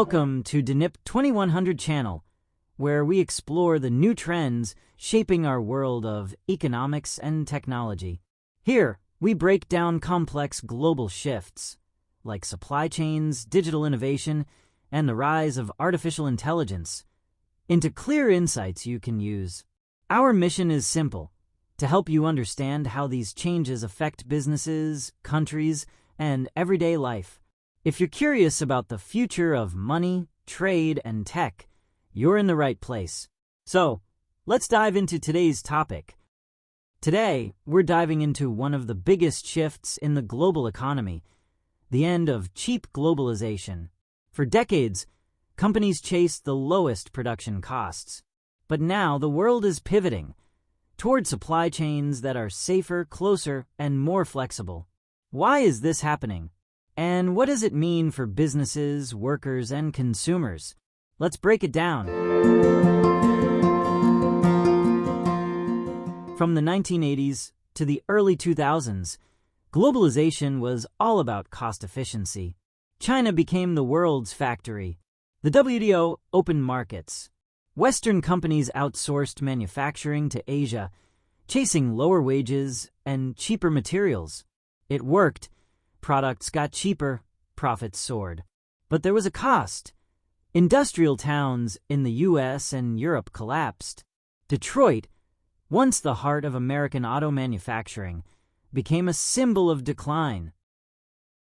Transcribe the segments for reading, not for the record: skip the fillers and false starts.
Welcome to DNIP 2100 channel, where we explore the new trends shaping our world of economics and technology. Here, we break down complex global shifts, like supply chains, digital innovation, and the rise of artificial intelligence, into clear insights you can use. Our mission is simple: to help you understand how these changes affect businesses, countries, and everyday life. If you're curious about the future of money, trade, and tech, you're in the right place. So, let's dive into today's topic. Today, we're diving into one of the biggest shifts in the global economy: the end of cheap globalization. For decades, companies chased the lowest production costs. But now the world is pivoting toward supply chains that are safer, closer, and more flexible. Why is this happening? And what does it mean for businesses, workers, and consumers? Let's break it down. From the 1980s to the early 2000s, globalization was all about cost efficiency. China became the world's factory. The WTO opened markets. Western companies outsourced manufacturing to Asia, chasing lower wages and cheaper materials. It worked. Products got cheaper, profits soared. But there was a cost. Industrial towns in the US and Europe collapsed. Detroit, once the heart of American auto manufacturing, became a symbol of decline.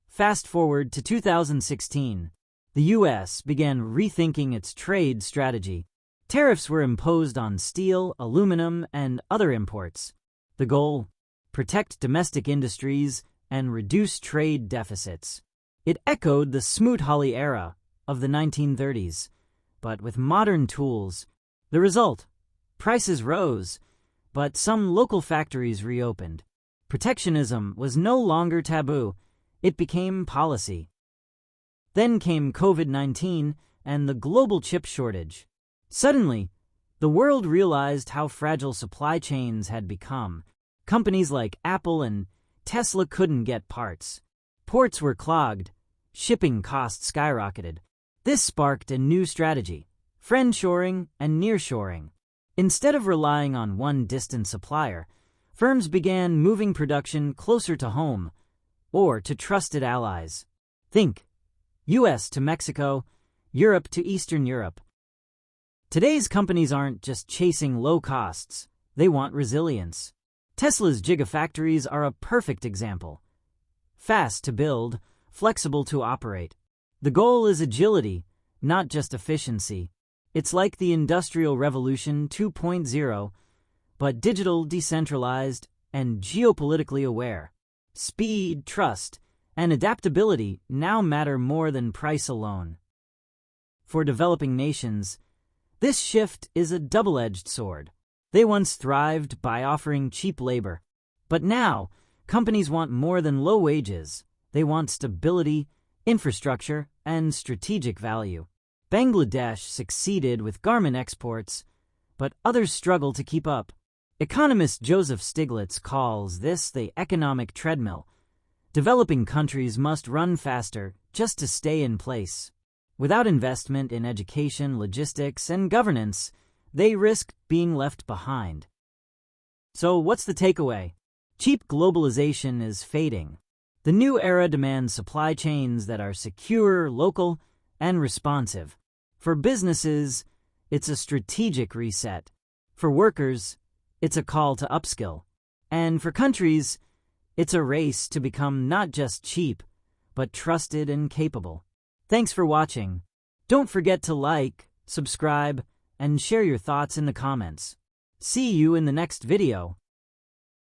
Fast forward to 2016, the US began rethinking its trade strategy. Tariffs were imposed on steel, aluminum, and other imports. The goal? Protect domestic industries and reduce trade deficits. It echoed the Smoot-Hawley era of the 1930s, but with modern tools. The result? Prices rose, but some local factories reopened. Protectionism was no longer taboo. It became policy. Then came COVID-19 and the global chip shortage. Suddenly, the world realized how fragile supply chains had become. Companies like Apple and Tesla couldn't get parts. Ports were clogged. Shipping costs skyrocketed. This sparked a new strategy: friendshoring and nearshoring. Instead of relying on one distant supplier, firms began moving production closer to home or to trusted allies. Think US to Mexico, Europe to Eastern Europe. Today's companies aren't just chasing low costs, they want resilience. Tesla's Gigafactories are a perfect example. Fast to build, flexible to operate. The goal is agility, not just efficiency. It's like the Industrial Revolution 2.0, but digital, decentralized, and geopolitically aware. Speed, trust, and adaptability now matter more than price alone. For developing nations, this shift is a double-edged sword. They once thrived by offering cheap labor. But now, companies want more than low wages. They want stability, infrastructure, and strategic value. Bangladesh succeeded with garment exports, but others struggle to keep up. Economist Joseph Stiglitz calls this the economic treadmill. Developing countries must run faster just to stay in place. Without investment in education, logistics, and governance, they risk being left behind. So what's the takeaway? Cheap globalization is fading. The new era demands supply chains that are secure, local, and responsive. For businesses, it's a strategic reset. For workers, it's a call to upskill. And for countries, it's a race to become not just cheap, but trusted and capable. Thanks for watching. Don't forget to like, subscribe, and share your thoughts in the comments. See you in the next video.